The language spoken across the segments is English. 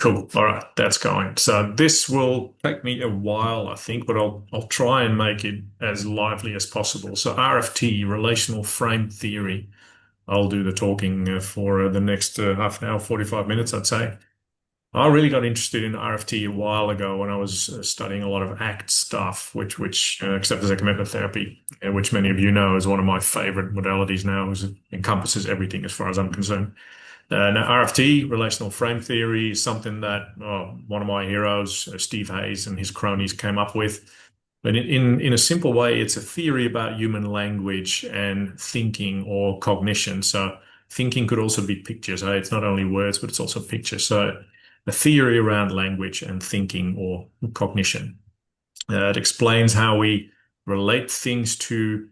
Cool. All right, that's going. So this will take me a while, I think, but I'll try and make it as lively as possible. So RFT, Relational Frame Theory. I'll do the talking for the next half an hour, 45 minutes, I'd say. I really got interested in RFT a while ago when I was studying a lot of ACT stuff, which acceptance and commitment therapy, which many of you know is one of my favorite modalities now, because it encompasses everything as far as I'm concerned. Now, RFT, Relational Frame Theory, is something that one of my heroes, Steve Hayes, and his cronies came up with. But in a simple way, it's a theory about human language and thinking or cognition. So thinking could also be pictures. It's not only words, but it's also pictures. So a theory around language and thinking or cognition. It explains how we relate things to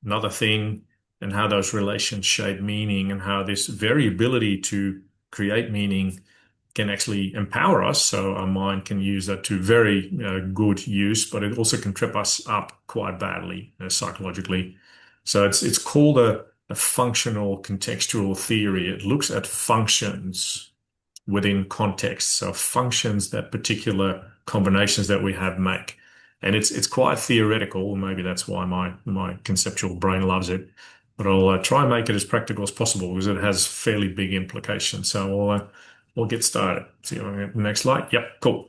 another thing and how those relations shape meaning and how this variability to create meaning can actually empower us. So our mind can use that to very good use, but it also can trip us up quite badly psychologically. So it's called a functional contextual theory. It looks at functions within context. So functions that particular combinations that we have make. And it's quite theoretical. Maybe that's why my conceptual brain loves it. But I'll try and make it as practical as possible because it has fairly big implications. So we'll get started. See you on the next slide. Yep, cool.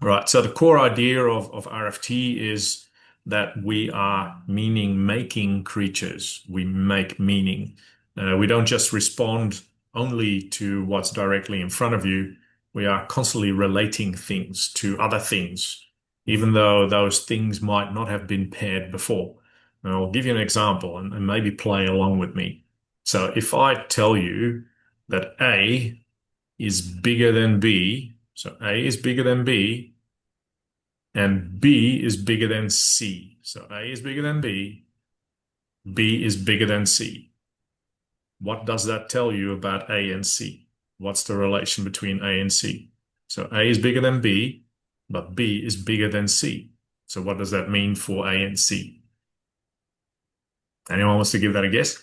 All right. So the core idea of RFT is that we are meaning-making creatures. We make meaning. We don't just respond only to what's directly in front of you. We are constantly relating things to other things, even though those things might not have been paired before. And I'll give you an example and maybe play along with me. So if I tell you that A is bigger than B, so A is bigger than B, and B is bigger than C. So A is bigger than B, B is bigger than C. What does that tell you about A and C? What's the relation between A and C? So A is bigger than B, but B is bigger than C. So what does that mean for A and C? Anyone wants to give that a guess?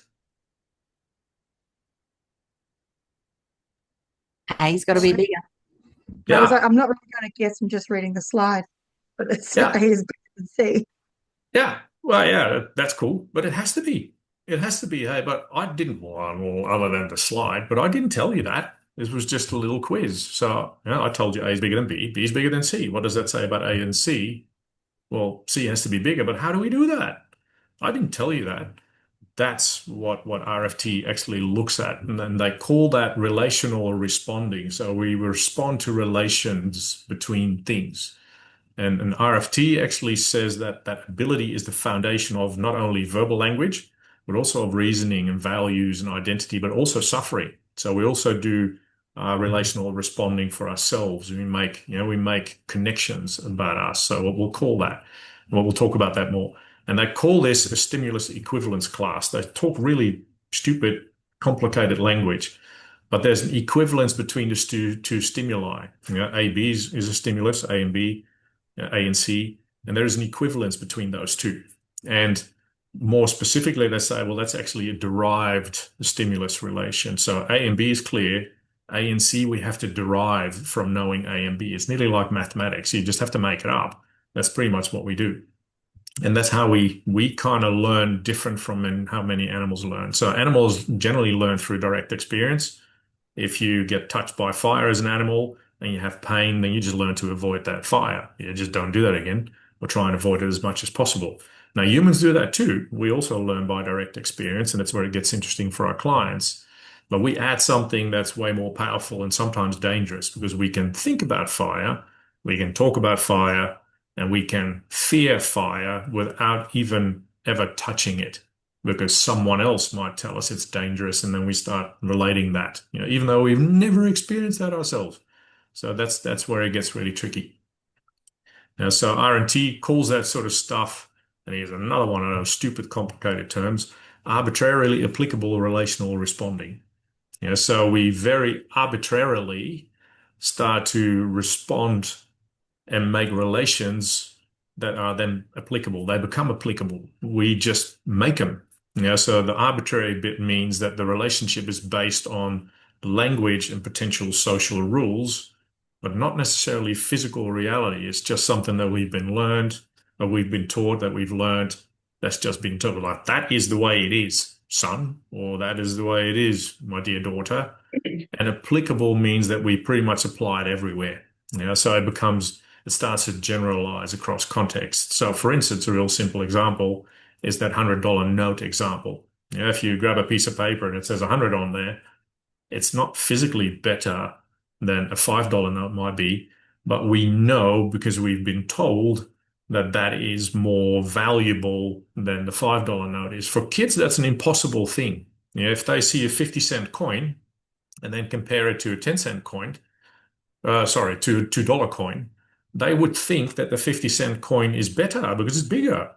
A's got to be bigger. Yeah, I'm not really going to guess. I'm just reading the slide, but it's A yeah, is bigger than C. yeah. Well, yeah, that's cool, but it has to be. It has to be A, but I didn't, well, other than the slide, but I didn't tell you that. This was just a little quiz. So, I told you A is bigger than B, B is bigger than C. What does that say about A and C? Well, C has to be bigger, but how do we do that? I didn't tell you that. That's what RFT actually looks at. And then they call that relational responding. So we respond to relations between things. And RFT actually says that that ability is the foundation of not only verbal language, but also of reasoning and values and identity, but also suffering. So we also do relational responding for ourselves. We make connections about us. So what we'll call that, we'll talk about that more. And they call this a stimulus equivalence class. They talk really stupid, complicated language, but there's an equivalence between the two stimuli. A, B is a stimulus, A and B, A and C, and there is an equivalence between those two. And more specifically, they say, well, that's actually a derived stimulus relation. So A and B is clear. A and C we have to derive from knowing A and B. It's nearly like mathematics. You just have to make it up. That's pretty much what we do. And that's how we kind of learn different from how many animals learn. So animals generally learn through direct experience. If you get touched by fire as an animal and you have pain, then you just learn to avoid that fire. You just don't do that again or try and avoid it as much as possible. Now, humans do that too. We also learn by direct experience, and that's where it gets interesting for our clients. But we add something that's way more powerful and sometimes dangerous because we can think about fire, we can talk about fire, and we can fear fire without even ever touching it because someone else might tell us it's dangerous, and then we start relating that, even though we've never experienced that ourselves. So that's where it gets really tricky. Now, so R&T calls that sort of stuff, and here's another one of those stupid, complicated terms, arbitrarily applicable relational responding. So we very arbitrarily start to respond and make relations that are then applicable. They become applicable. We just make them. So the arbitrary bit means that the relationship is based on language and potential social rules, but not necessarily physical reality. It's just something that we've been learned, or we've been taught that we've learned. That's just been told like that is the way it is, son, or that is the way it is, my dear daughter. And applicable means that we pretty much apply it everywhere. So it starts to generalize across context. So for instance, a real simple example is that $100 note example. If you grab a piece of paper and it says 100 on there, it's not physically better than a $5 note might be, but we know because we've been told that that is more valuable than the $5 note is. For kids, that's an impossible thing. If they see a 50-cent coin and then compare it to a 10-cent coin, to a $2 coin, they would think that the 50-cent coin is better because it's bigger.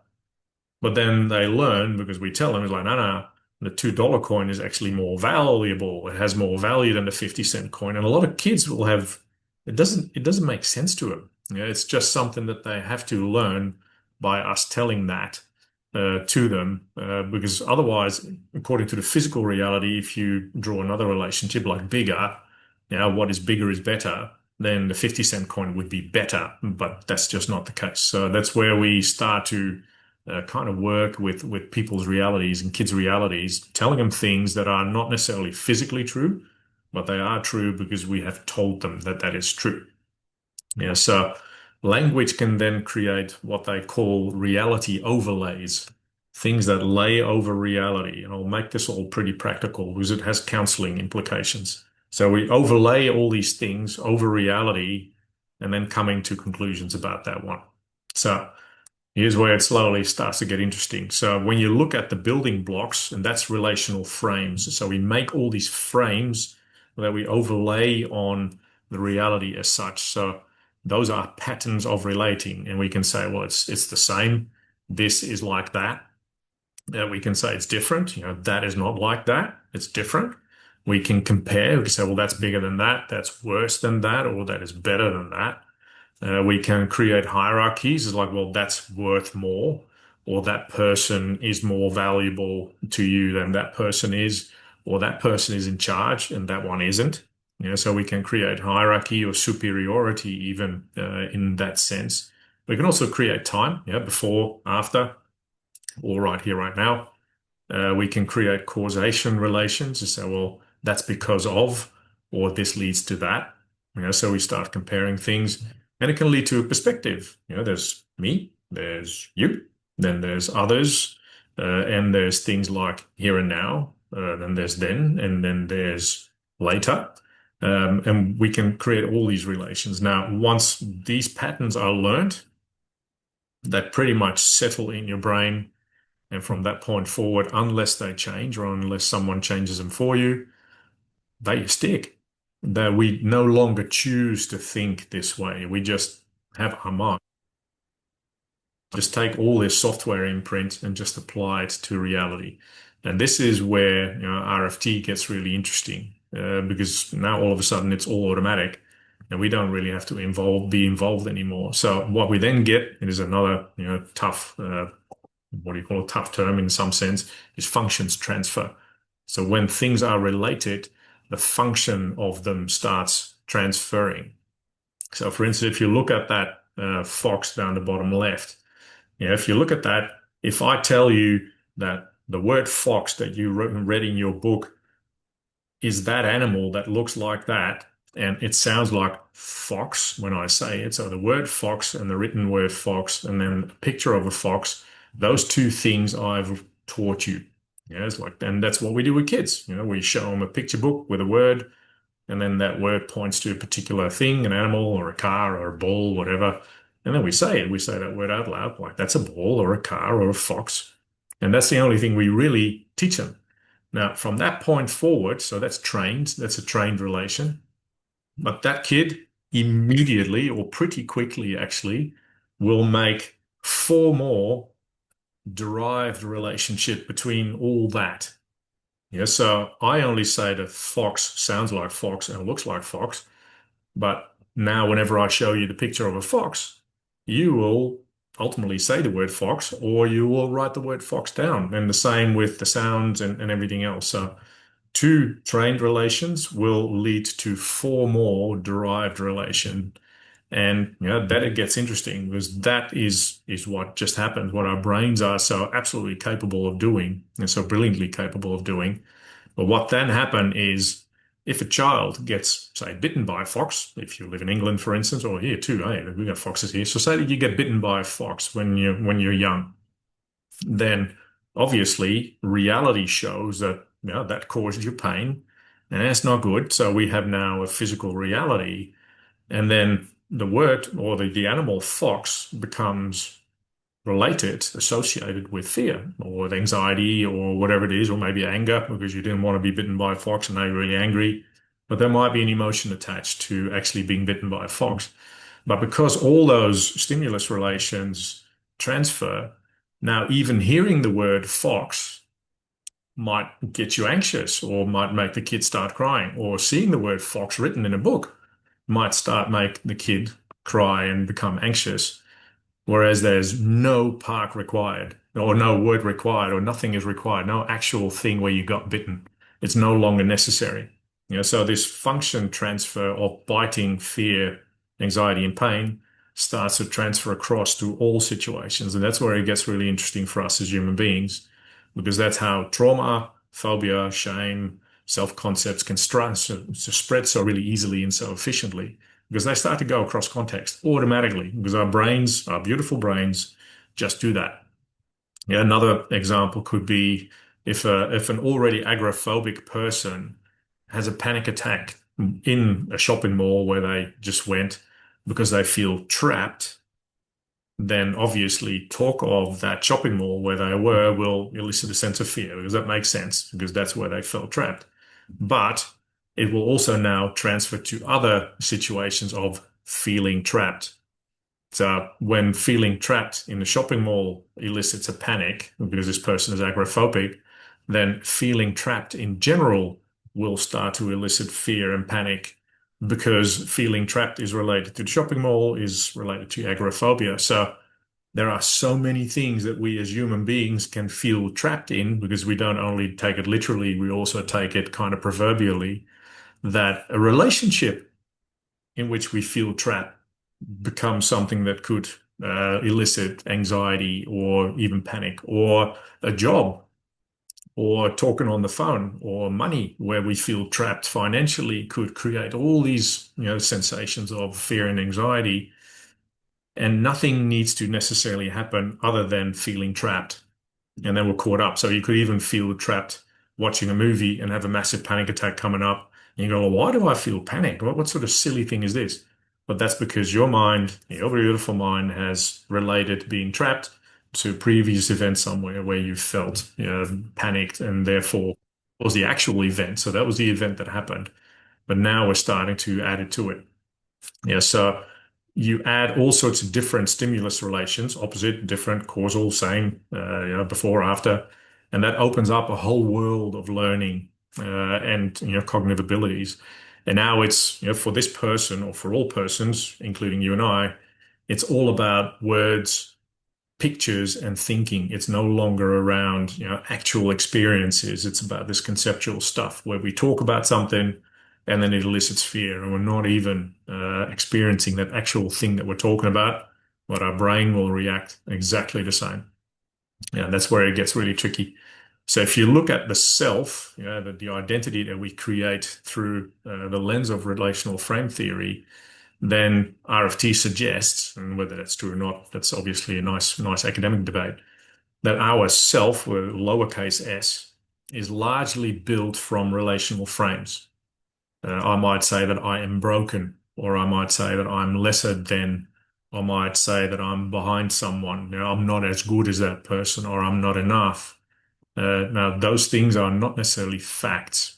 But then they learn because we tell them, it's like, no, the $2 coin is actually more valuable. It has more value than the 50-cent coin. And a lot of kids will have, it doesn't make sense to them. It's just something that they have to learn by us telling that to them, because otherwise, according to the physical reality, if you draw another relationship like bigger, what is bigger is better, then the 50-cent coin would be better, but that's just not the case. So that's where we start to kind of work with people's realities and kids' realities, telling them things that are not necessarily physically true, but they are true because we have told them that that is true. So language can then create what they call reality overlays, things that lay over reality. And I'll make this all pretty practical because it has counseling implications. So we overlay all these things over reality and then coming to conclusions about that one. So here's where it slowly starts to get interesting. So when you look at the building blocks, and that's relational frames. So we make all these frames that we overlay on the reality as such. So those are patterns of relating. And we can say, well, it's the same. This is like that. We can say it's different. That is not like that. It's different. We can compare. We can say, well, that's bigger than that. That's worse than that, or that is better than that. We can create hierarchies. It's like, well, that's worth more, or that person is more valuable to you than that person is, or that person is in charge and that one isn't. So we can create hierarchy or superiority even in that sense. We can also create time, before, after, or right here, right now. We can create causation relations to say, well, that's because of, or this leads to that. So we start comparing things, and it can lead to a perspective. There's me, there's you, then there's others, and there's things like here and now, then there's then, and then there's later. And we can create all these relations. Now, once these patterns are learned, they pretty much settle in your brain. And from that point forward, unless they change or unless someone changes them for you, they stick. That we no longer choose to think this way. We just have our mind. Just take all this software imprint and just apply it to reality. And this is where RFT gets really interesting because now all of a sudden it's all automatic and we don't really have to be involved anymore. So what we then get, it is another tough what do you call a tough term in some sense, is functions transfer. So when things are related, the function of them starts transferring. So for instance, if you look at that fox down the bottom left, if you look at that, if I tell you that the word fox that you read in your book is that animal that looks like that, and it sounds like fox when I say it. So the word fox and the written word fox, and then a picture of a fox, those two things I've taught you. It's like, and that's what we do with kids. We show them a picture book with a word, and then that word points to a particular thing, an animal or a car or a ball, whatever. And then we say it. We say that word out loud, like that's a ball or a car or a fox. And that's the only thing we really teach them. Now, from that point forward, so that's trained, that's a trained relation. But that kid immediately, or pretty quickly actually, will make 4 more derived relationship between all that. So I only say that fox sounds like fox and looks like fox, but now whenever I show you the picture of a fox, you will ultimately say the word fox, or you will write the word fox down. And the same with the sounds and everything else. So two trained relations will lead to four more derived relation. And that it gets interesting because that is what just happened, what our brains are so absolutely capable of doing and so brilliantly capable of doing. But what then happened is if a child gets, say, bitten by a fox, if you live in England, for instance, or here too, hey, we got foxes here. So say that you get bitten by a fox when you're young, then obviously reality shows that that caused you pain, and that's not good. So we have now a physical reality, and then the word or the animal fox becomes related, associated with fear or with anxiety or whatever it is, or maybe anger because you didn't want to be bitten by a fox and now you're really angry. But there might be an emotion attached to actually being bitten by a fox. But because all those stimulus relations transfer, now even hearing the word fox might get you anxious or might make the kid start crying, or seeing the word fox written in a book might start make the kid cry and become anxious. Whereas there's no park required, or no word required, or nothing is required, no actual thing where you got bitten. It's no longer necessary. So this function transfer of biting, fear, anxiety, and pain starts to transfer across to all situations. And that's where it gets really interesting for us as human beings, because that's how trauma, phobia, shame, self-concepts can spread so really easily and so efficiently, because they start to go across context automatically, because our brains, our beautiful brains, just do that. Another example could be if an already agoraphobic person has a panic attack in a shopping mall where they just went because they feel trapped, then obviously talk of that shopping mall where they were will elicit a sense of fear, because that makes sense, because that's where they felt trapped. But it will also now transfer to other situations of feeling trapped. So when feeling trapped in the shopping mall elicits a panic because this person is agoraphobic, then feeling trapped in general will start to elicit fear and panic, because feeling trapped is related to the shopping mall, is related to agoraphobia. So there are so many things that we as human beings can feel trapped in, because we don't only take it literally, we also take it kind of proverbially, that a relationship in which we feel trapped becomes something that could elicit anxiety or even panic, or a job, or talking on the phone, or money where we feel trapped financially could create all these sensations of fear and anxiety. And nothing needs to necessarily happen other than feeling trapped. And then we're caught up. So you could even feel trapped watching a movie and have a massive panic attack coming up. And you go, well, why do I feel panic? What sort of silly thing is this? But that's because your mind, your beautiful mind, has related being trapped to previous events somewhere where you felt panicked, and therefore was the actual event. So that was the event that happened. But now we're starting to add it to it. So you add all sorts of different stimulus relations, opposite, different, causal, same, before, after, and that opens up a whole world of learning and cognitive abilities. And now it's for this person, or for all persons, including you and I, it's all about words, pictures, and thinking. It's no longer around actual experiences. It's about this conceptual stuff where we talk about something and then it elicits fear, and we're not even experiencing that actual thing that we're talking about, but our brain will react exactly the same. That's where it gets really tricky. So if you look at the self, the identity that we create through the lens of relational frame theory, then RFT suggests, and whether that's true or not, that's obviously a nice academic debate, that our self, with lowercase s, is largely built from relational frames. I might say that I am broken, or I might say that I'm lesser than, I might say that I'm behind someone, I'm not as good as that person, or I'm not enough. Now, those things are not necessarily facts.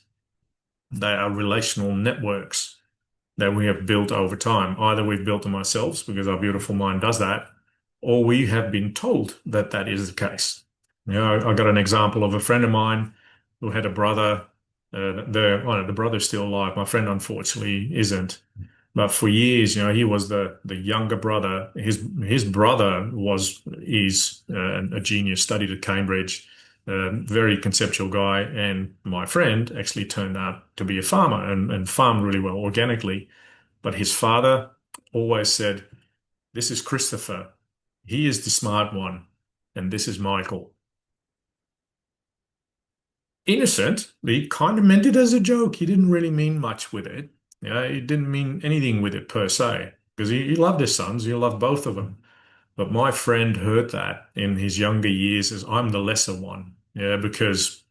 They are relational networks that we have built over time. Either we've built them ourselves because our beautiful mind does that, or we have been told that that is the case. I got an example of a friend of mine who had a brother. The brother's still alive. My friend, unfortunately, isn't. But for years, he was the younger brother. His brother is a genius, studied at Cambridge, a very conceptual guy, and my friend actually turned out to be a farmer and farmed really well organically. But his father always said, "This is Christopher. He is the smart one, and this is Michael." Innocent. He kind of meant it as a joke. He didn't really mean much with it. He didn't mean anything with it per se, because he loved his sons. He loved both of them. But my friend heard that in his younger years as I'm the lesser one. Yeah, because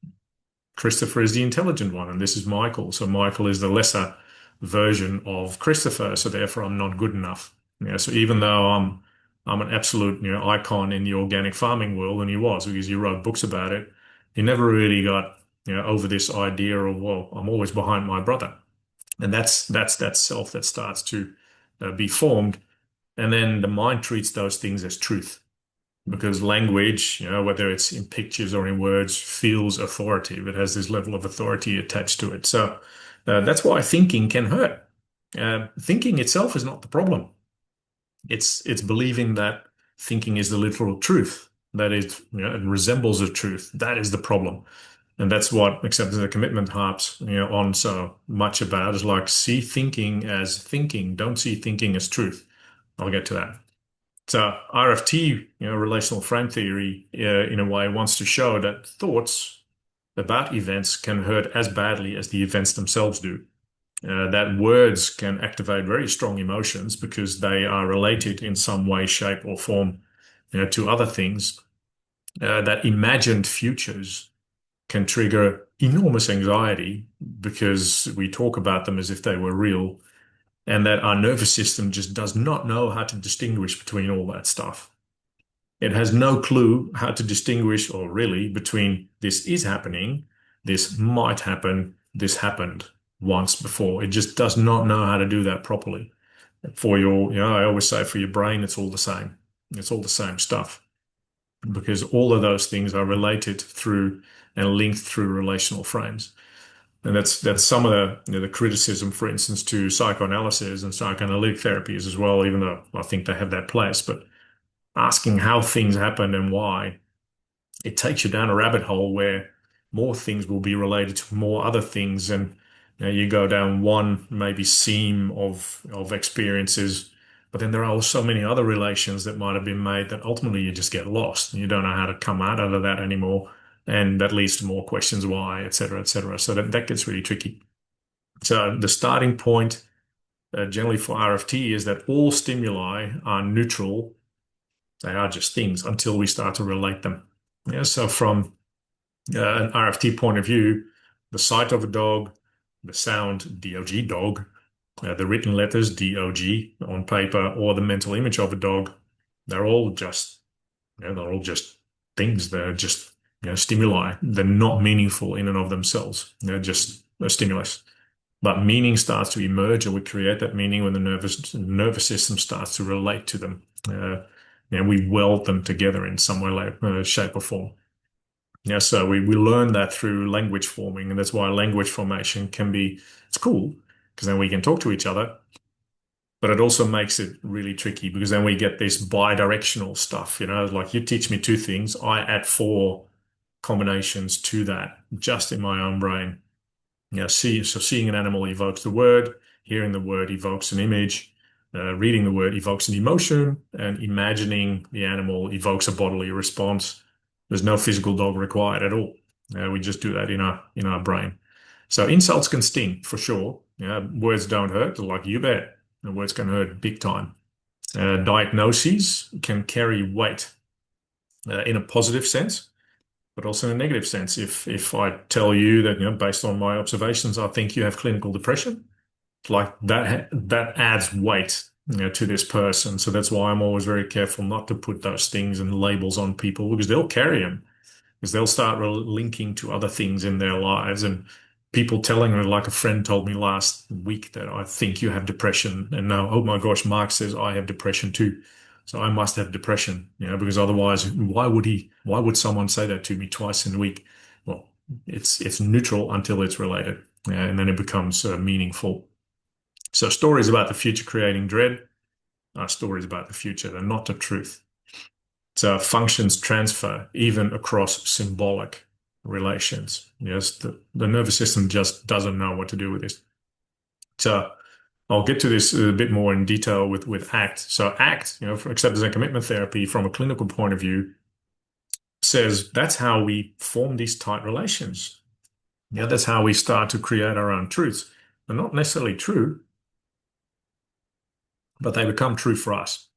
Christopher is the intelligent one, and this is Michael. So Michael is the lesser version of Christopher. So therefore, I'm not good enough. Yeah. So even though I'm an absolute icon in the organic farming world, and he was because he wrote books about it, he never really got over this idea of, well, I'm always behind my brother, and that's that self that starts to be formed, and then the mind treats those things as truth because language, whether it's in pictures or in words, feels authoritative. It has this level of authority attached to it. So that's why thinking can hurt. Thinking itself is not the problem. It's believing that thinking is the literal truth, that it resembles a truth. That is the problem. And that's what acceptance and commitment harps, on so much about is like see thinking as thinking. Don't see thinking as truth. I'll get to that. So RFT, relational frame theory, in a way wants to show that thoughts about events can hurt as badly as the events themselves do. That words can activate very strong emotions because they are related in some way, shape, or form, to other things. That imagined futures can trigger enormous anxiety because we talk about them as if they were real, and that our nervous system just does not know how to distinguish between all that stuff. It has no clue how to distinguish, or really, between this is happening, this might happen, this happened once before. It just does not know how to do that properly. For your, I always say for your brain, it's all the same. It's all the same stuff because all of those things are related through and linked through relational frames. And that's some of the criticism, for instance, to psychoanalysis and psychoanalytic therapies as well, even though I think they have that place. But asking how things happen and why, it takes you down a rabbit hole where more things will be related to more other things, and you go down one maybe seam of experiences, but then there are so many other relations that might have been made that ultimately you just get lost and you don't know how to come out of that anymore. And that leads to more questions why, et cetera, et cetera. So that gets really tricky. So the starting point generally for RFT is that all stimuli are neutral. They are just things until we start to relate them. Yeah, so from an RFT point of view, the sight of a dog, the sound DOG dog, the written letters DOG on paper, or the mental image of a dog, they're all just things. They're just stimuli. They're not meaningful in and of themselves. They're just a stimulus. But meaning starts to emerge, and we create that meaning when the nervous system starts to relate to them. And we weld them together in some way, shape, or form. Yeah, so we learn that through language forming, and that's why language formation it's cool because then we can talk to each other, but it also makes it really tricky because then we get this bi-directional stuff, like you teach me two things, I add four combinations to that just in my own brain. Seeing an animal evokes the word, hearing the word evokes an image, reading the word evokes an emotion, and imagining the animal evokes a bodily response. There's no physical dog required at all. We just do that in our brain. So insults can sting for sure. Words don't hurt, like you bet. The words can hurt big time. Diagnoses can carry weight in a positive sense, but also in a negative sense. If I tell you that, based on my observations, I think you have clinical depression, like that adds weight, to this person. So that's why I'm always very careful not to put those things and labels on people because they'll carry them, because they'll start linking to other things in their lives. And people telling her, like a friend told me last week that I think you have depression. And now, oh my gosh, Mark says I have depression too. So I must have depression, because otherwise, why would someone say that to me twice in a week? Well, it's neutral until it's related, and then it becomes meaningful. So stories about the future creating dread are stories about the future. They're not the truth. So functions transfer even across symbolic relations. Yes, the nervous system just doesn't know what to do with this. So I'll get to this a bit more in detail with ACT. So ACT, for acceptance and commitment therapy from a clinical point of view, says that's how we form these tight relations. That's how we start to create our own truths. They're not necessarily true, but they become true for us.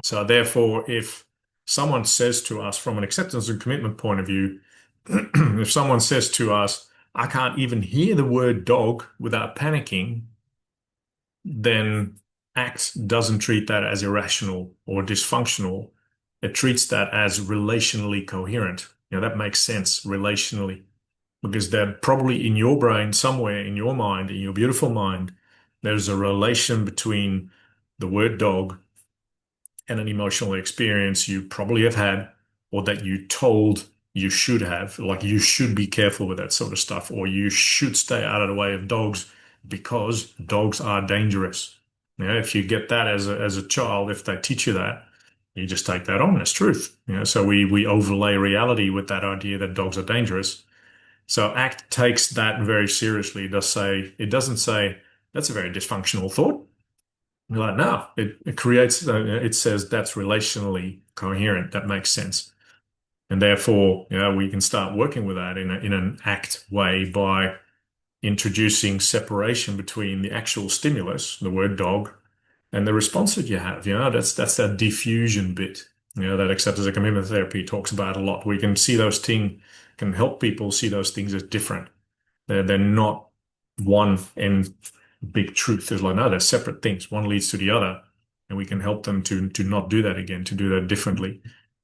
So therefore, if someone says to us from an acceptance and commitment point of view, if someone says to us, I can't even hear the word dog without panicking, then ACT doesn't treat that as irrational or dysfunctional. It treats that as relationally coherent. That makes sense relationally, because they're probably in your brain, somewhere in your mind, in your beautiful mind, there's a relation between the word dog and an emotional experience you probably have had, or that you told you should have, like you should be careful with that sort of stuff, or you should stay out of the way of dogs because dogs are dangerous. If you get that as a child, if they teach you that, you just take that on as truth. So we overlay reality with that idea that dogs are dangerous. So ACT takes that very seriously. It doesn't say that's a very dysfunctional thought. You're like, no, it creates, it says that's relationally coherent. That makes sense. And therefore, we can start working with that in an ACT way by introducing separation between the actual stimulus, the word dog, and the response that you have. That's that diffusion bit, that acceptance and commitment therapy talks about a lot. We can see those things, can help people see those things as different. They're not one and big truth. There's like, no, they're separate things. One leads to the other, and we can help them to not do that again, to do that differently.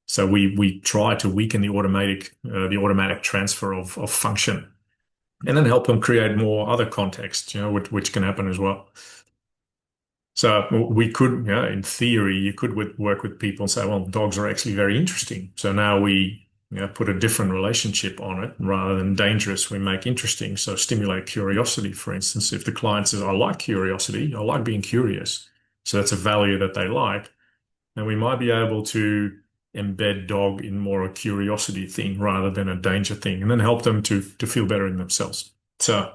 So we try to weaken the automatic transfer of function, and then help them create more other contexts, which can happen as well. So we could, in theory, you could work with people and say, well, dogs are actually very interesting. So now we put a different relationship on it. Rather than dangerous, we make interesting. So stimulate curiosity, for instance. If the client says, I like curiosity, I like being curious, so that's a value that they like, then we might be able to embed dog in more a curiosity thing rather than a danger thing, and then help them to feel better in themselves. So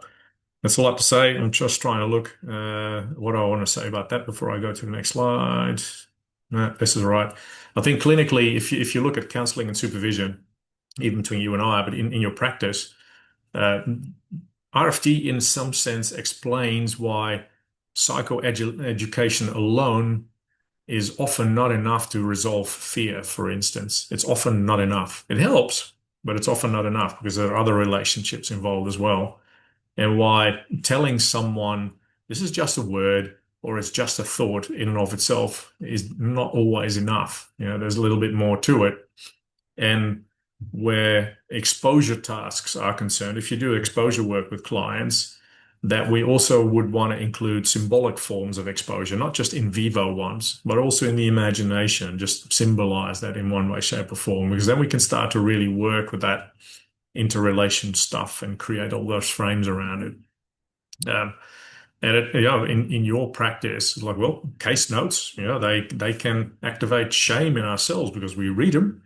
that's a lot to say. I'm just trying to look what I want to say about that before I go to the next slide. No, this is all right. I think clinically, if you look at counseling and supervision, even between you and I, but in your practice, RFT in some sense explains why psychoeducation alone is often not enough to resolve fear, for instance. It's often not enough. It helps, but it's often not enough because there are other relationships involved as well. And why telling someone this is just a word or it's just a thought in and of itself is not always enough. There's a little bit more to it. And where exposure tasks are concerned, if you do exposure work with clients, that we also would want to include symbolic forms of exposure, not just in vivo ones, but also in the imagination, just symbolize that in one way, shape, or form, because then we can start to really work with that interrelation stuff and create all those frames around it. And in your practice, like, well, case notes, they can activate shame in ourselves because we read them.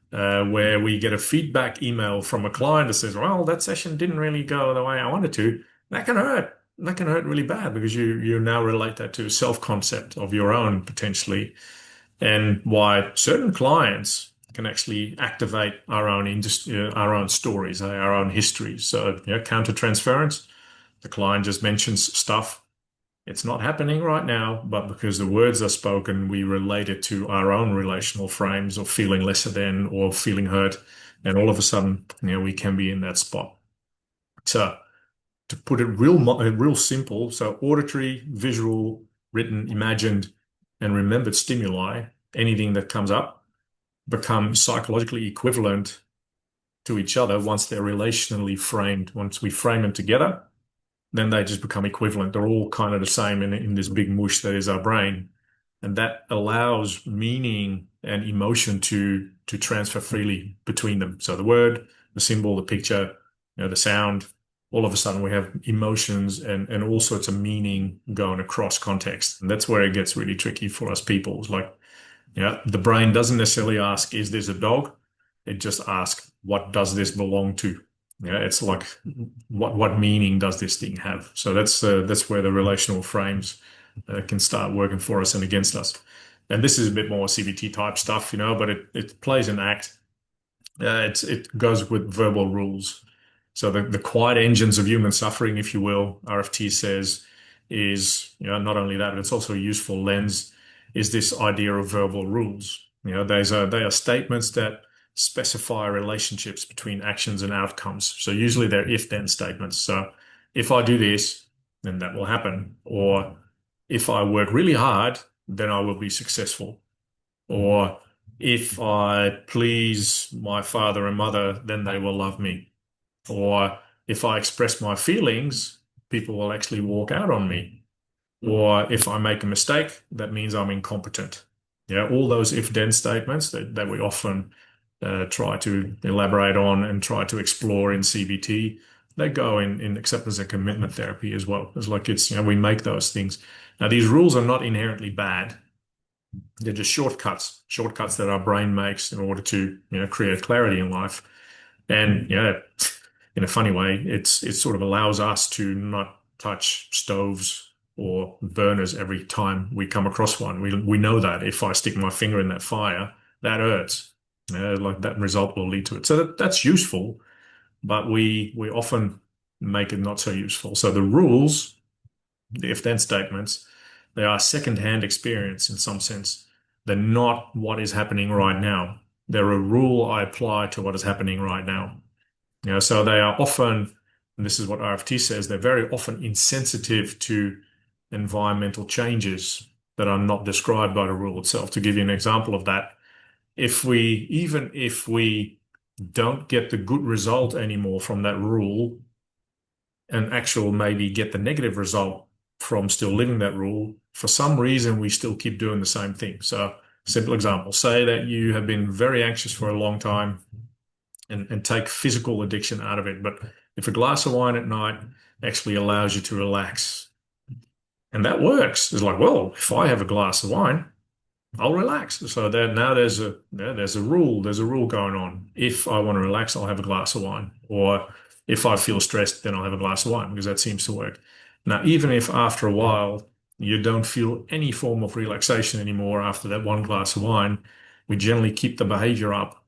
Where we get a feedback email from a client that says, well, that session didn't really go the way I wanted to. That can hurt. That can hurt really bad because you now relate that to self-concept of your own potentially, and why certain clients can actually activate our own stories, our own histories. So, counter-transference, the client just mentions stuff. It's not happening right now, but because the words are spoken, we relate it to our own relational frames of feeling lesser than or feeling hurt. And all of a sudden, we can be in that spot. So to put it real simple, so auditory, visual, written, imagined, and remembered stimuli, anything that comes up, become psychologically equivalent to each other once they're relationally framed. Once we frame them together, then they just become equivalent. They're all kind of the same in this big mush that is our brain. And that allows meaning and emotion to transfer freely between them. So the word, the symbol, the picture, the sound, all of a sudden we have emotions and all sorts of meaning going across context. And that's where it gets really tricky for us people. It's like, the brain doesn't necessarily ask, is this a dog? It just asks, what does this belong to? Yeah, it's like, what meaning does this thing have? So that's where the relational frames can start working for us and against us. And this is a bit more CBT type stuff, but it plays an act. It goes with verbal rules. So the quiet engines of human suffering, if you will, RFT says, is not only that, but it's also a useful lens, is this idea of verbal rules. They are statements that specify relationships between actions and outcomes. So usually they're if-then statements. So if I do this, then that will happen. Or if I work really hard, then I will be successful. Or if I please my father and mother, then they will love me. Or if I express my feelings, people will actually walk out on me. Or if I make a mistake, that means I'm incompetent. Yeah, all those if-then statements that we often try to elaborate on and try to explore in CBT, they go in acceptance and commitment therapy as well. It's like we make those things. Now, these rules are not inherently bad. They're just shortcuts that our brain makes in order to, create clarity in life. And, in a funny way, it sort of allows us to not touch stoves or burners every time we come across one. We know that if I stick my finger in that fire, that hurts. Like that result will lead to it. So that's useful, but we often make it not so useful. So the rules, the if-then statements, they are second-hand experience in some sense. They're not what is happening right now. They're a rule I apply to what is happening right now. So they are often, and this is what RFT says, they're very often insensitive to environmental changes that are not described by the rule itself. To give you an example of that, even if we don't get the good result anymore from that rule, and maybe get the negative result from still living that rule, for some reason we still keep doing the same thing. So, simple example, say that you have been very anxious for a long time and take physical addiction out of it. But if a glass of wine at night actually allows you to relax, and that works, it's like, well, if I have a glass of wine, I'll relax. So now there's a rule going on. If I want to relax, I'll have a glass of wine. Or if I feel stressed, then I'll have a glass of wine because that seems to work. Now, even if after a while you don't feel any form of relaxation anymore after that one glass of wine, we generally keep the behavior up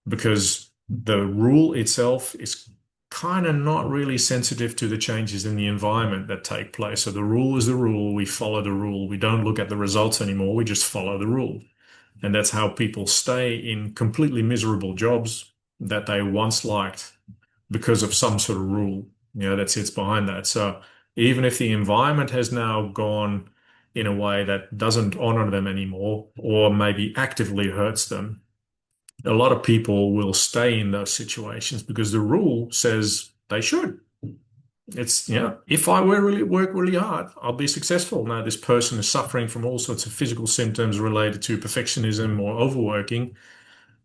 because the rule itself is kind of not really sensitive to the changes in the environment that take place. So the rule is the rule. We follow the rule. We don't look at the results anymore. We just follow the rule. And that's how people stay in completely miserable jobs that they once liked because of some sort of rule, that sits behind that. So even if the environment has now gone in a way that doesn't honor them anymore, or maybe actively hurts them, a lot of people will stay in those situations because the rule says they should. It's, if I work really hard, I'll be successful. Now, this person is suffering from all sorts of physical symptoms related to perfectionism or overworking.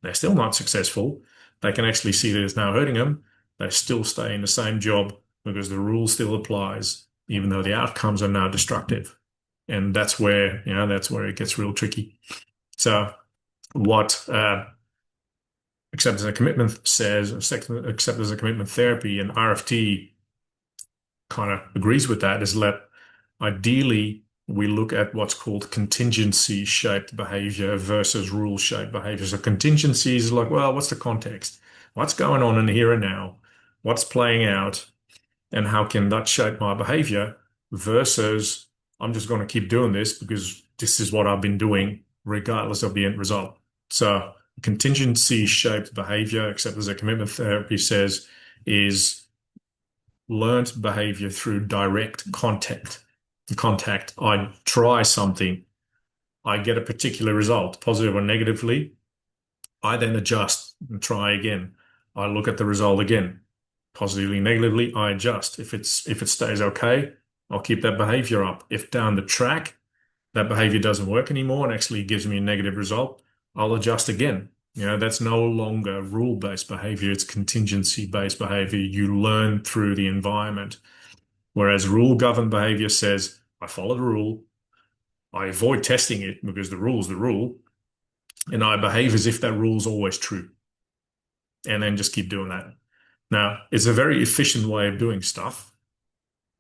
They're still not successful. They can actually see that it's now hurting them. They still stay in the same job because the rule still applies, even though the outcomes are now destructive. And that's where it gets real tricky. So what acceptance and commitment says, acceptance and commitment therapy, and RFT kind of agrees with that, is that ideally we look at what's called contingency-shaped behavior versus rule-shaped behavior. So contingency is like, well, what's the context? What's going on in the here and now? What's playing out? And how can that shape my behavior? Versus I'm just going to keep doing this because this is what I've been doing regardless of the end result. So contingency-shaped behavior, acceptance and commitment therapy says, is learned behavior through direct contact. I try something, I get a particular result, positive or negatively. I then adjust and try again. I look at the result again, positively, negatively. I adjust. If it stays okay, I'll keep that behavior up. If down the track that behavior doesn't work anymore and actually gives me a negative result, I'll adjust again. That's no longer rule-based behavior. It's contingency-based behavior. You learn through the environment. Whereas rule-governed behavior says, I follow the rule. I avoid testing it because the rule is the rule. And I behave as if that rule's always true, and then just keep doing that. Now, it's a very efficient way of doing stuff,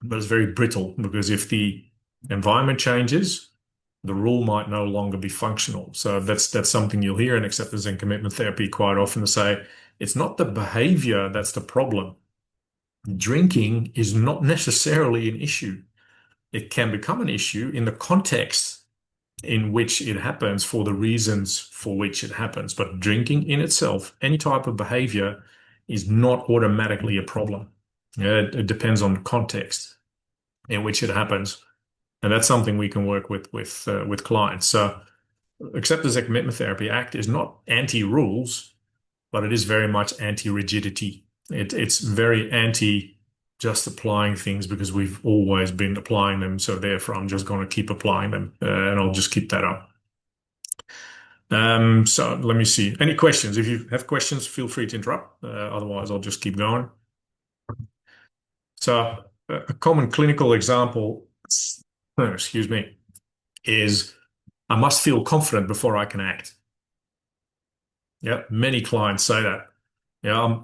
but it's very brittle because if the environment changes, the rule might no longer be functional. So that's something you'll hear in acceptance and commitment therapy quite often to say, it's not the behavior that's the problem. Drinking is not necessarily an issue. It can become an issue in the context in which it happens for the reasons for which it happens. But drinking in itself, any type of behavior, is not automatically a problem. It depends on the context in which it happens. And that's something we can work with clients. So acceptance and commitment therapy ACT is not anti-rules, but it is very much anti-rigidity. It's very anti just applying things because we've always been applying them. So therefore, I'm just going to keep applying them, and I'll just keep that up. So let me see. Any questions? If you have questions, feel free to interrupt. Otherwise, I'll just keep going. So a common clinical example, excuse me, is I must feel confident before I can act. Yeah, many clients say that. Yeah,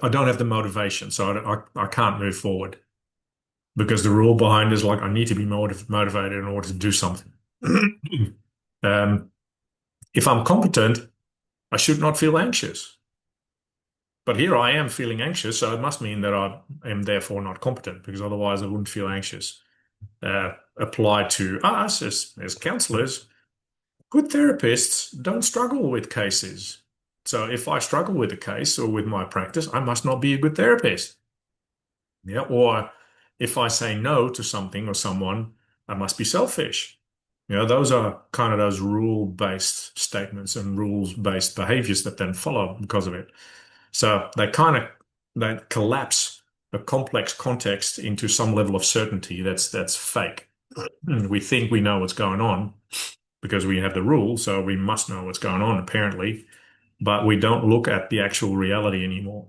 I don't have the motivation, so I can't move forward because the rule behind is like I need to be motivated in order to do something. If I'm competent, I should not feel anxious. But here I am feeling anxious, so it must mean that I am therefore not competent because otherwise I wouldn't feel anxious. Applied to us as counselors, good therapists don't struggle with cases. So if I struggle with a case or with my practice, I must not be a good therapist. Yeah. Or if I say no to something or someone, I must be selfish. Those are kind of those rule-based statements and rules-based behaviors that then follow because of it. So they collapse a complex context into some level of certainty that's fake. We think we know what's going on because we have the rule, so we must know what's going on, apparently, but we don't look at the actual reality anymore.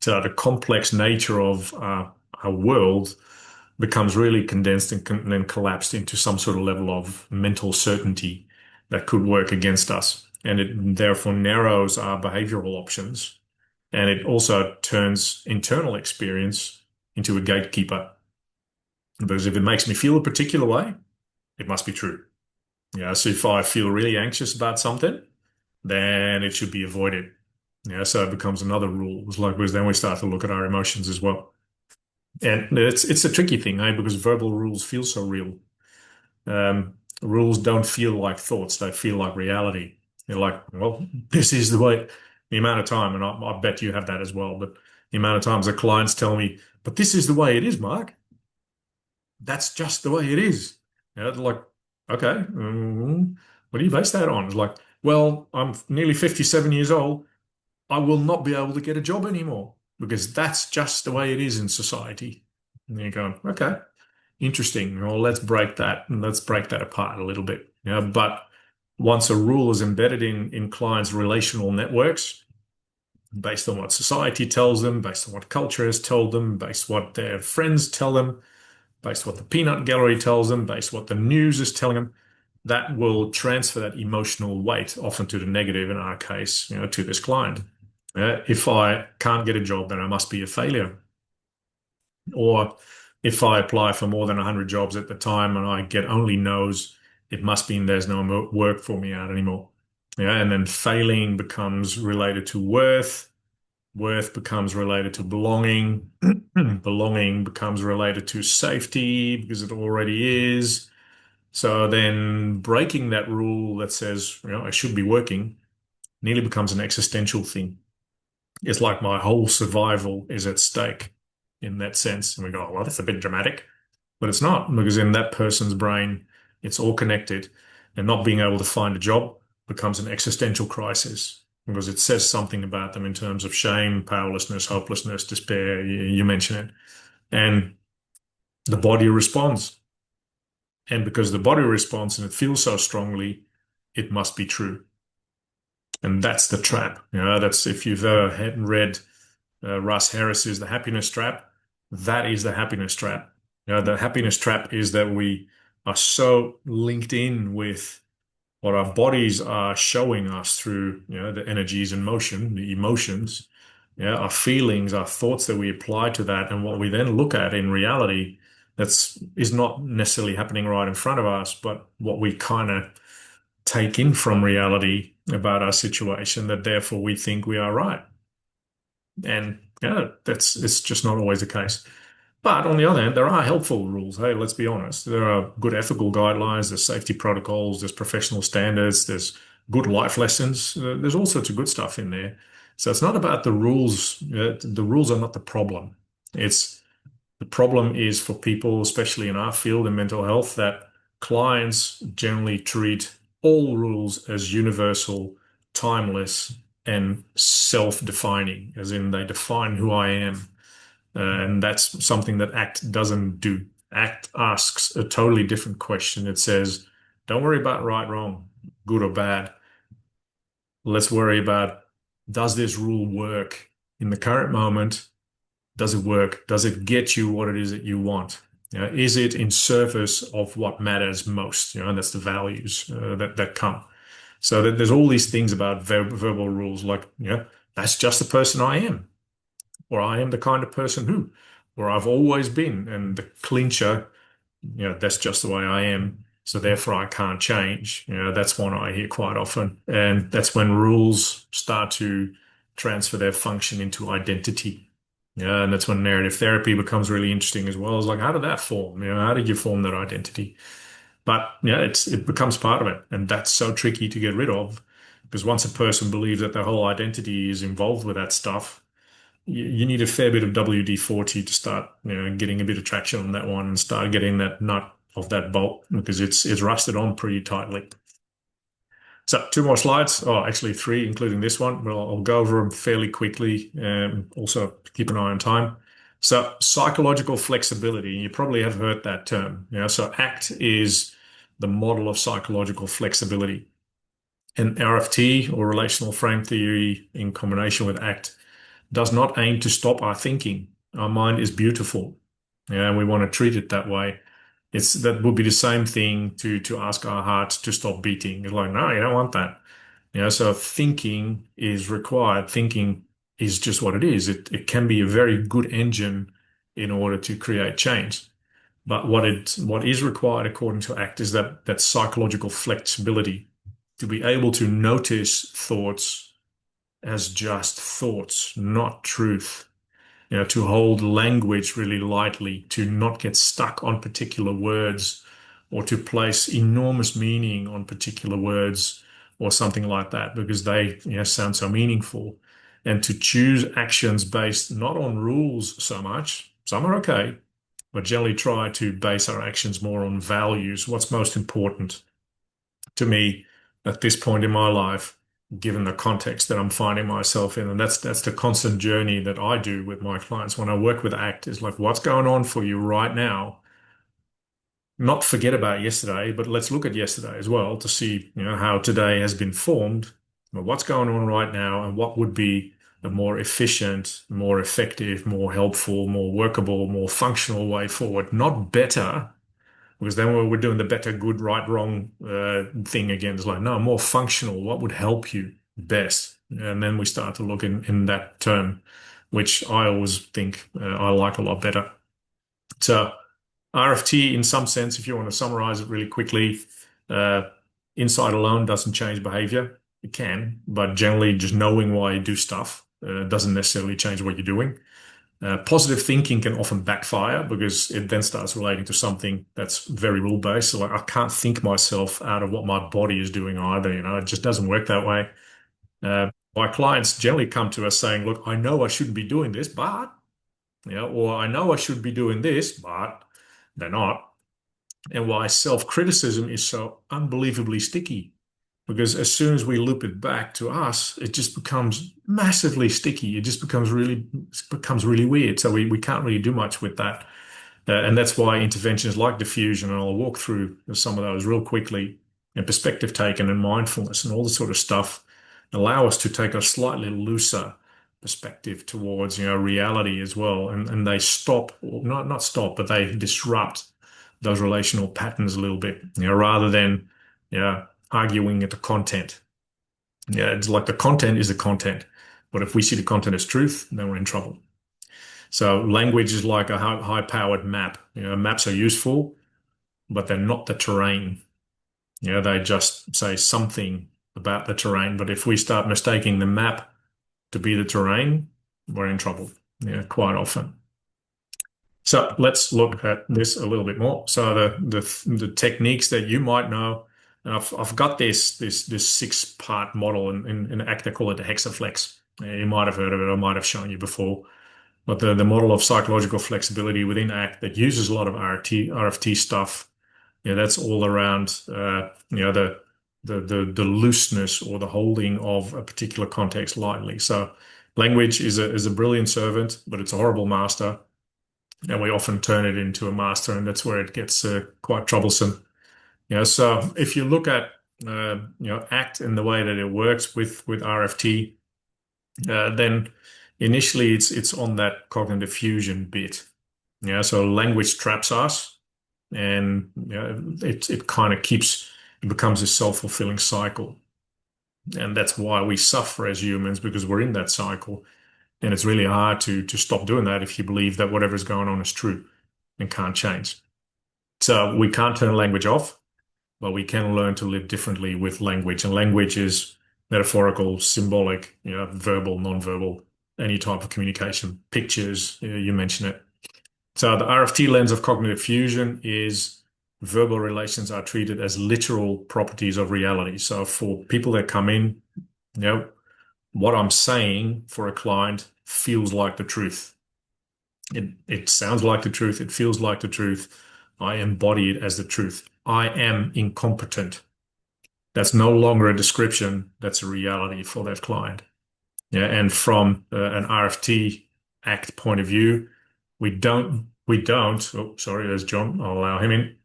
So the complex nature of our world becomes really condensed and then collapsed into some sort of level of mental certainty that could work against us. And it therefore narrows our behavioral options. And it also turns internal experience into a gatekeeper. Because if it makes me feel a particular way, it must be true. So if I feel really anxious about something, then it should be avoided. So it becomes another rule. It's like, because then we start to look at our emotions as well. And it's a tricky thing, because verbal rules feel so real. Rules don't feel like thoughts, they feel like reality. You're like, well, this is the way, the amount of time, and I bet you have that as well, but the amount of times that clients tell me, but this is the way it is, Mark. That's just the way it is. They're like, okay, what do you base that on? It's like, well, I'm nearly 57 years old. I will not be able to get a job anymore because that's just the way it is in society. And you're going, okay, interesting. Well, let's break that and let's break that apart a little bit. But once a rule is embedded in clients' relational networks, based on what society tells them, based on what culture has told them, based on what their friends tell them, based on what the peanut gallery tells them, based on what the news is telling them, that will transfer that emotional weight, often to the negative in our case, to this client. If I can't get a job, then I must be a failure. Or if I apply for more than 100 jobs at the time and I get only no's, it must mean there's no work for me out anymore. And then failing becomes related to worth. Worth becomes related to belonging. Belonging becomes related to safety because it already is. So then breaking that rule that says, I should be working nearly becomes an existential thing. It's like my whole survival is at stake in that sense. And we go, well, that's a bit dramatic, but it's not, because in that person's brain, it's all connected, and not being able to find a job becomes an existential crisis because it says something about them in terms of shame, powerlessness, hopelessness, despair. You mention it. And the body responds. And because the body responds and it feels so strongly, it must be true. And that's the trap. That's, if you've ever read Russ Harris's The Happiness Trap, that is the happiness trap. The happiness trap is that we are so linked in with what our bodies are showing us through, the energies in motion, the emotions, our feelings, our thoughts that we apply to that, and what we then look at in reality is not necessarily happening right in front of us, but what we kind of take in from reality about our situation that therefore we think we are right. And it's just not always the case. But on the other hand, there are helpful rules. Hey, let's be honest. There are good ethical guidelines, there's safety protocols, there's professional standards, there's good life lessons. There's all sorts of good stuff in there. So it's not about the rules. The rules are not the problem. The problem is for people, especially in our field in mental health, that clients generally treat all rules as universal, timeless, and self-defining, as in they define who I am. And that's something that ACT doesn't do. ACT asks a totally different question. It says, don't worry about right, wrong, good or bad. Let's worry about, does this rule work in the current moment? Does it work? Does it get you what it is that you want? Is it in service of what matters most? And that's the values that come. So that there's all these things about verbal rules, like, that's just the person I am, or I am the kind of person who, or I've always been. And the clincher, that's just the way I am. So therefore I can't change. That's one I hear quite often. And that's when rules start to transfer their function into identity. And that's when narrative therapy becomes really interesting as well. It's like, how did that form? How did you form that identity? But it becomes part of it. And that's so tricky to get rid of, because once a person believes that their whole identity is involved with that stuff, you need a fair bit of WD-40 to start, getting a bit of traction on that one and start getting that nut off that bolt, because it's rusted on pretty tightly. So 2 more slides. Oh, actually 3, including this one. Well, I'll go over them fairly quickly. Also keep an eye on time. So psychological flexibility, you probably have heard that term. So ACT is the model of psychological flexibility. And RFT, or Relational Frame Theory, in combination with ACT, does not aim to stop our thinking. Our mind is beautiful, and we want to treat it that way. That would be the same thing to ask our heart to stop beating. It's like, no, you don't want that. So thinking is required. Thinking is just what it is. It can be a very good engine in order to create change. But what is required according to ACT is that psychological flexibility, to be able to notice thoughts as just thoughts, not truth. To hold language really lightly, to not get stuck on particular words, or to place enormous meaning on particular words or something like that, because they sound so meaningful. And to choose actions based not on rules so much, some are okay, but generally try to base our actions more on values. What's most important to me at this point in my life, given the context that I'm finding myself in. And that's the constant journey that I do with my clients when I work with ACT, is like, what's going on for you right now? Not forget about yesterday, but let's look at yesterday as well to see, how today has been formed. But what's going on right now, and what would be a more efficient, more effective, more helpful, more workable, more functional way forward? Not better, because then we're doing the better, good, right, wrong thing again. It's like, no, more functional. What would help you best? And then we start to look in that term, which I always think I like a lot better. So RFT, in some sense, if you want to summarize it really quickly, insight alone doesn't change behavior. It can, but generally just knowing why you do stuff doesn't necessarily change what you're doing. Positive thinking can often backfire, because it then starts relating to something that's very rule-based. So like, I can't think myself out of what my body is doing either. It just doesn't work that way. My clients generally come to us saying, look, I know I shouldn't be doing this, but, or I know I should be doing this, but they're not. And why self-criticism is so unbelievably sticky. Because as soon as we loop it back to us, it just becomes massively sticky. It just becomes really weird. So we can't really do much with that. And that's why interventions like diffusion, and I'll walk through some of those real quickly, and perspective taken and mindfulness and all this sort of stuff, allow us to take a slightly looser perspective towards, reality as well. And they stop, or not stop, but they disrupt those relational patterns a little bit, rather than, arguing at the content. Yeah, it's like the content is the content. But if we see the content as truth, then we're in trouble. So language is like a high-powered map. Maps are useful, but they're not the terrain. They just say something about the terrain. But if we start mistaking the map to be the terrain, we're in trouble. Quite often. So let's look at this a little bit more. So the techniques that you might know, and I've got this 6-part model in ACT. They call it the hexaflex. You might have heard of it. I might have shown you before. But the model of psychological flexibility within ACT that uses a lot of RFT stuff. That's all around the looseness or the holding of a particular context lightly. So language is a brilliant servant, but it's a horrible master. And we often turn it into a master, and that's where it gets quite troublesome. So if you look at ACT and the way that it works with RFT, then initially it's on that cognitive fusion bit. So language traps us, and it kind of it becomes a self-fulfilling cycle. And that's why we suffer as humans, because we're in that cycle. And it's really hard to stop doing that if you believe that whatever's going on is true and can't change. So we can't turn language off, but we can learn to live differently with language. And language is metaphorical, symbolic, verbal, non-verbal, any type of communication, pictures, you mention it. So the RFT lens of cognitive fusion is verbal relations are treated as literal properties of reality. So for people that come in, what I'm saying for a client feels like the truth. It sounds like the truth. It feels like the truth. I embody it as the truth. I am incompetent. That's no longer a description. That's a reality for that client. And from an RFT ACT point of view, we don't, oh, sorry, there's John. I'll allow him in.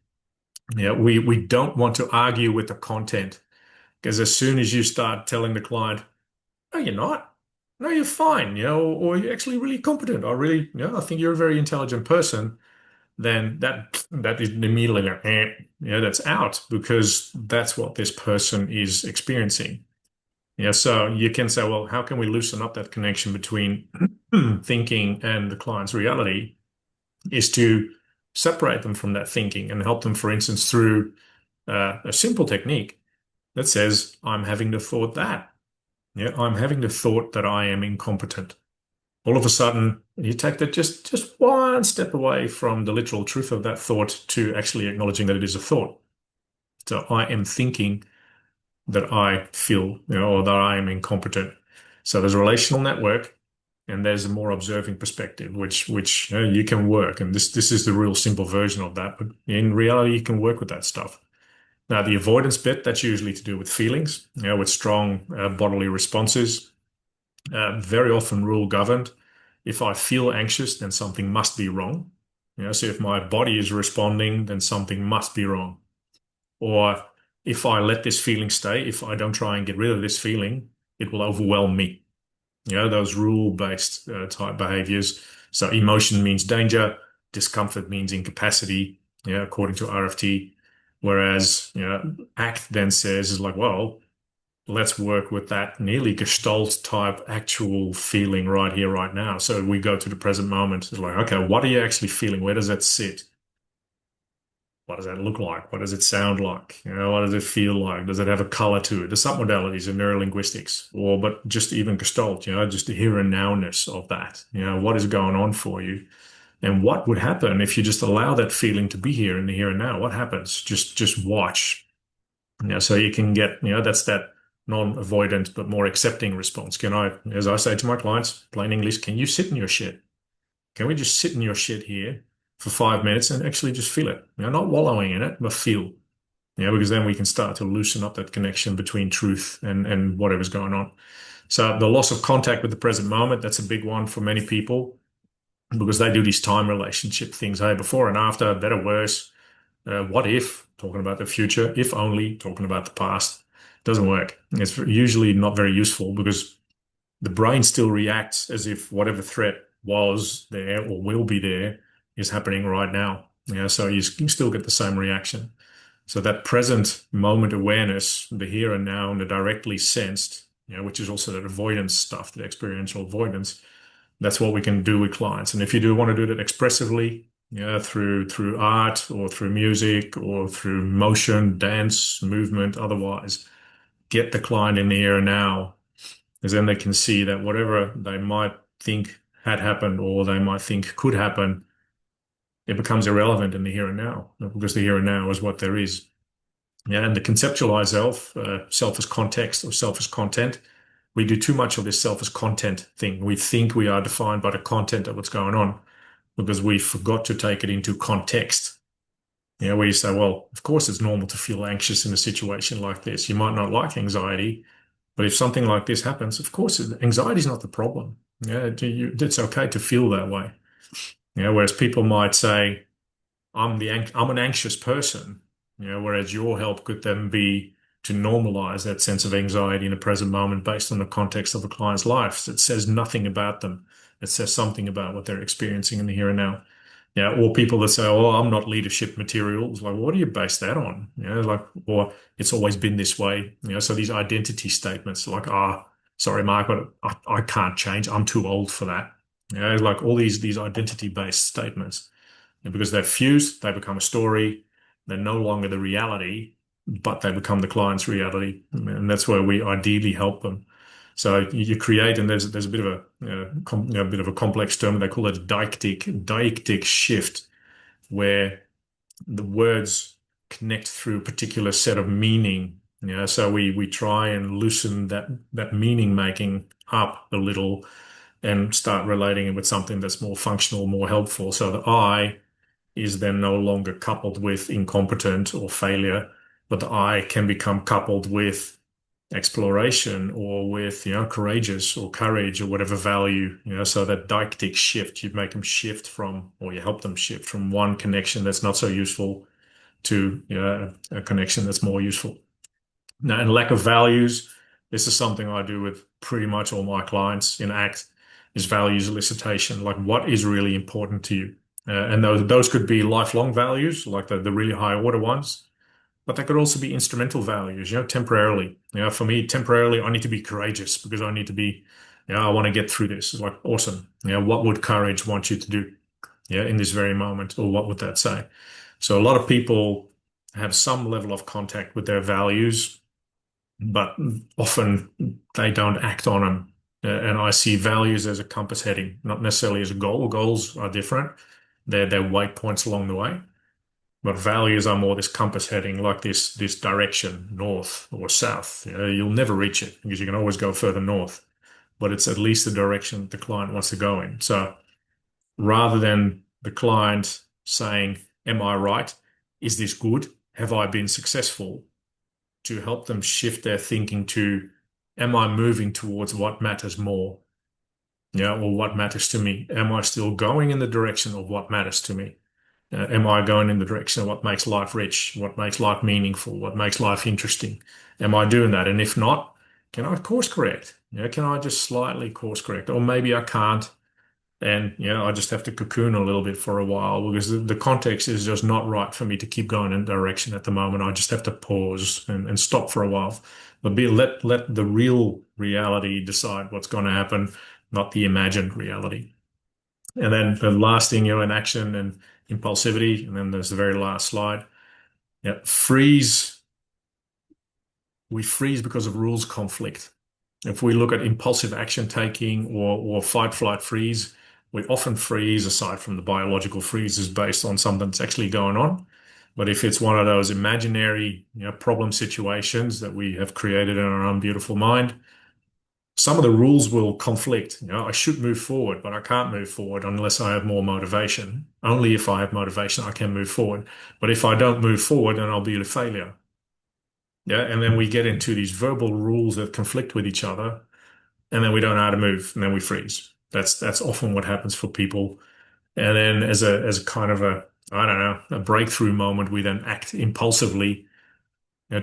We don't want to argue with the content, because as soon as you start telling the client, no, you're not. No, you're fine, or you're actually really competent. I think you're a very intelligent person. Then that is immediately like, that's out, because that's what this person is experiencing. So you can say, well, how can we loosen up that connection between thinking and the client's reality? Is to separate them from that thinking and help them, for instance, through a simple technique that says, I'm having the thought that. I'm having the thought that I am incompetent. All of a sudden, you take that just one step away from the literal truth of that thought to actually acknowledging that it is a thought. So I am thinking that I feel, or that I am incompetent. So there's a relational network, and there's a more observing perspective, which you can work. And this is the real simple version of that. But in reality, you can work with that stuff. Now, the avoidance bit, that's usually to do with feelings, with strong bodily responses, very often rule governed. If I feel anxious, then something must be wrong. So if my body is responding, then something must be wrong. Or if I let this feeling stay, if I don't try and get rid of this feeling, it will overwhelm me. Those rule-based type behaviors. So emotion means danger, discomfort means incapacity, according to RFT. Whereas, ACT then says is like, well, let's work with that nearly Gestalt type actual feeling right here, right now. So we go to the present moment. It's like, okay, what are you actually feeling? Where does that sit? What does that look like? What does it sound like? What does it feel like? Does it have a color to it? The submodalities of neurolinguistics, but just even Gestalt, just the here and nowness of that. What is going on for you? And what would happen if you just allow that feeling to be here in the here and now? What happens? Just watch. So you can get, that's that non-avoidant but more accepting response. Can I, as I say to my clients, plain English, can you sit in your shit? Can we just sit in your shit here for 5 minutes and actually just feel it? Not wallowing in it, but feel. Because then we can start to loosen up that connection between truth and whatever's going on. So the loss of contact with the present moment, that's a big one for many people, because they do these time relationship things. Hey, before and after, better, worse. What if, talking about the future, if only, talking about the past. Doesn't work. It's usually not very useful, because the brain still reacts as if whatever threat was there or will be there is happening right now. So you still get the same reaction. So that present moment awareness, the here and now, and the directly sensed, which is also that avoidance stuff, the experiential avoidance, that's what we can do with clients. And if you do want to do that expressively, through art or through music or through motion, dance, movement, otherwise, get the client in the here and now, because then they can see that whatever they might think had happened or they might think could happen, it becomes irrelevant in the here and now, because the here and now is what there is. Yeah, and the conceptualized self as context or self as content, we do too much of this self as content thing. We think we are defined by the content of what's going on because we forgot to take it into context. Where you say, well, of course it's normal to feel anxious in a situation like this. You might not like anxiety, but if something like this happens, of course, anxiety is not the problem. It's okay to feel that way. Whereas people might say, I'm an anxious person, whereas your help could then be to normalize that sense of anxiety in the present moment based on the context of a client's life. It says nothing about them. It says something about what they're experiencing in the here and now. Or people that say, "Oh, I'm not leadership material." It's like, what do you base that on? Or it's always been this way. So these identity statements, like, sorry, Mark, but I can't change. I'm too old for that. Like all these identity-based statements. And because they're fused, they become a story. They're no longer the reality, but they become the client's reality. And that's where we ideally help them. So you create, and there's a bit of a bit of a complex term. They call it a deictic shift, where the words connect through a particular set of meaning. So we try and loosen that meaning making up a little and start relating it with something that's more functional, more helpful. So the I is then no longer coupled with incompetent or failure, but the I can become coupled with exploration or with, courageous or courage or whatever value, so that deictic shift, you make them shift from, or you help them shift from one connection that's not so useful to, a connection that's more useful. Now, and lack of values, this is something I do with pretty much all my clients in ACT, is values elicitation, like what is really important to you. And those could be lifelong values, like the really high order ones, but they could also be instrumental values, temporarily. For me, temporarily, I need to be courageous because I need to be, I want to get through this. It's like, awesome. What would courage want you to do, in this very moment, or what would that say? So a lot of people have some level of contact with their values, but often they don't act on them. And I see values as a compass heading, not necessarily as a goal. Goals are different. They're waypoints along the way. But values are more this compass heading, like this direction, north or south. You'll never reach it because you can always go further north, but it's at least the direction that the client wants to go in. So rather than the client saying, am I right? Is this good? Have I been successful? To help them shift their thinking to, am I moving towards what matters more? Or what matters to me? Am I still going in the direction of what matters to me? Am I going in the direction of what makes life rich, what makes life meaningful, what makes life interesting? Am I doing that? And if not, can I course correct? Can I just slightly course correct? Or maybe I can't. And, I just have to cocoon a little bit for a while because the context is just not right for me to keep going in that direction at the moment. I just have to pause and stop for a while. But let the real reality decide what's going to happen, not the imagined reality. And then the last thing, in action and impulsivity. And then there's the very last slide. Freeze. We freeze because of rules conflict. If we look at impulsive action taking or fight, flight, freeze, we often freeze, aside from the biological freezes based on something that's actually going on. But if it's one of those imaginary, problem situations that we have created in our own beautiful mind, some of the rules will conflict. I should move forward, but I can't move forward unless I have more motivation. Only if I have motivation, I can move forward. But if I don't move forward, then I'll be a failure. And then we get into these verbal rules that conflict with each other, and then we don't know how to move, and then we freeze. That's often what happens for people. And then as a kind of a breakthrough moment, we then act impulsively,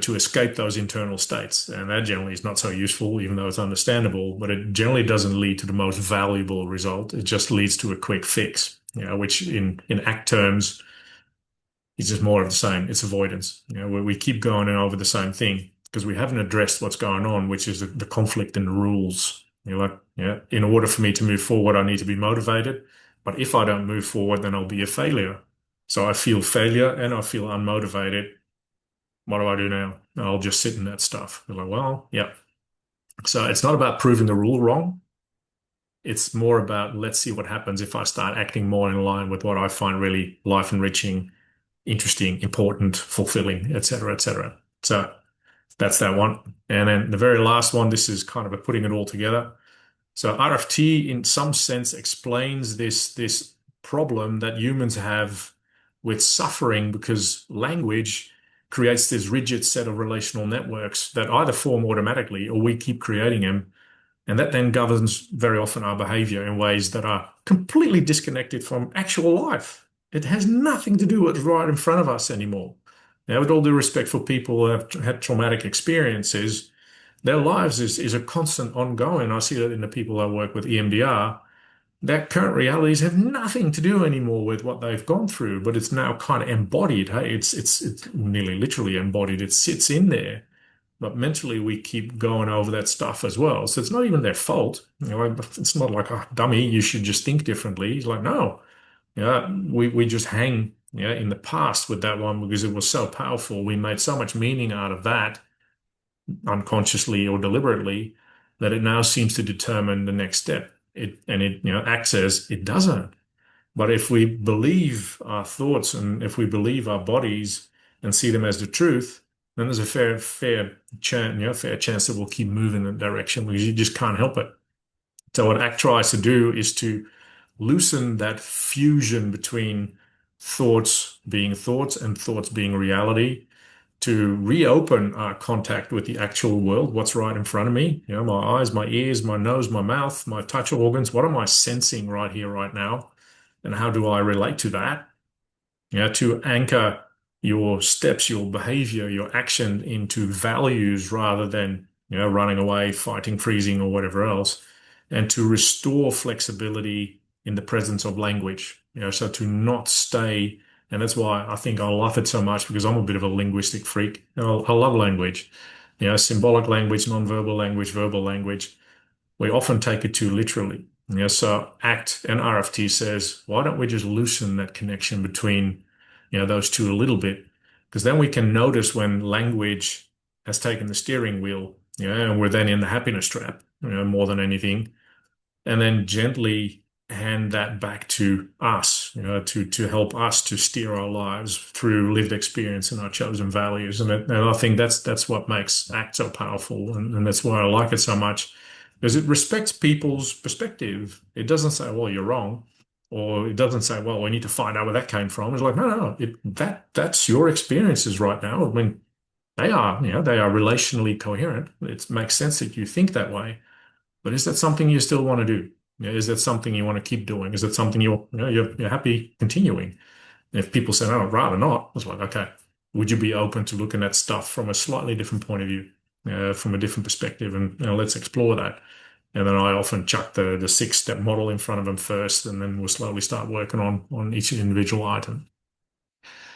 to escape those internal states. And that generally is not so useful, even though it's understandable, but it generally doesn't lead to the most valuable result. It just leads to a quick fix, which in ACT terms It's just more of the same. It's avoidance. We keep going over the same thing because we haven't addressed what's going on, which is the conflict in the rules. In order for me to move forward, I need to be motivated. But if I don't move forward, then I'll be a failure. So I feel failure and I feel unmotivated. What do I do now? I'll just sit in that stuff. They're like, well, yeah. So it's not about proving the rule wrong. It's more about let's see what happens if I start acting more in line with what I find really life enriching, interesting, important, fulfilling, etc., etc. So that's that one. And then the very last one, this is kind of a putting it all together. So RFT, in some sense, explains this problem that humans have with suffering because language creates this rigid set of relational networks that either form automatically or we keep creating them. And that then governs very often our behavior in ways that are completely disconnected from actual life. It has nothing to do with what's right in front of us anymore. Now, with all due respect for people who have had traumatic experiences, their lives is a constant ongoing. I see that in the people I work with EMDR. Their current realities have nothing to do anymore with what they've gone through, but it's now kind of embodied. Hey, it's nearly literally embodied. It sits in there. But mentally, we keep going over that stuff as well. So it's not even their fault. It's not like, oh, dummy, you should just think differently. He's like, no, we just hang, in the past with that one because it was so powerful. We made so much meaning out of that, unconsciously or deliberately, that it now seems to determine the next step. It acts as it doesn't. But if we believe our thoughts and if we believe our bodies and see them as the truth, then there's a fair chance that we'll keep moving in that direction because you just can't help it. So what ACT tries to do is to loosen that fusion between thoughts and thoughts being reality, to reopen our contact with the actual world, what's right in front of me, my eyes, my ears, my nose, my mouth, my touch organs. What am I sensing right here, right now? And how do I relate to that? To anchor your steps, your behavior, your action into values rather than, running away, fighting, freezing, or whatever else, and to restore flexibility in the presence of language, so to not stay. And that's why I think I love it so much because I'm a bit of a linguistic freak. I love language, symbolic language, non-verbal language, verbal language. We often take it too literally. So ACT and RFT says, why don't we just loosen that connection between, those two a little bit? Because then we can notice when language has taken the steering wheel, and we're then in the happiness trap, more than anything, and then gently hand that back to us, to help us to steer our lives through lived experience and our chosen values. And I think that's what makes ACT so powerful, and that's why I like it so much. Because it respects people's perspective. It doesn't say, well, you're wrong. Or it doesn't say, well, we need to find out where that came from. It's like, no, that's your experiences right now. I mean, they are relationally coherent. It makes sense that you think that way. But is that something you still want to do? Is that something you want to keep doing? Is that something you're happy continuing? And if people say, no, I'd rather not, it's like, okay, would you be open to looking at stuff from a slightly different point of view, from a different perspective? And let's explore that. And then I often chuck the 6-step model in front of them first, and then we'll slowly start working on each individual item.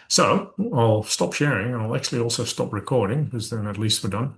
So I'll stop sharing, and I'll actually also stop recording because then at least we're done.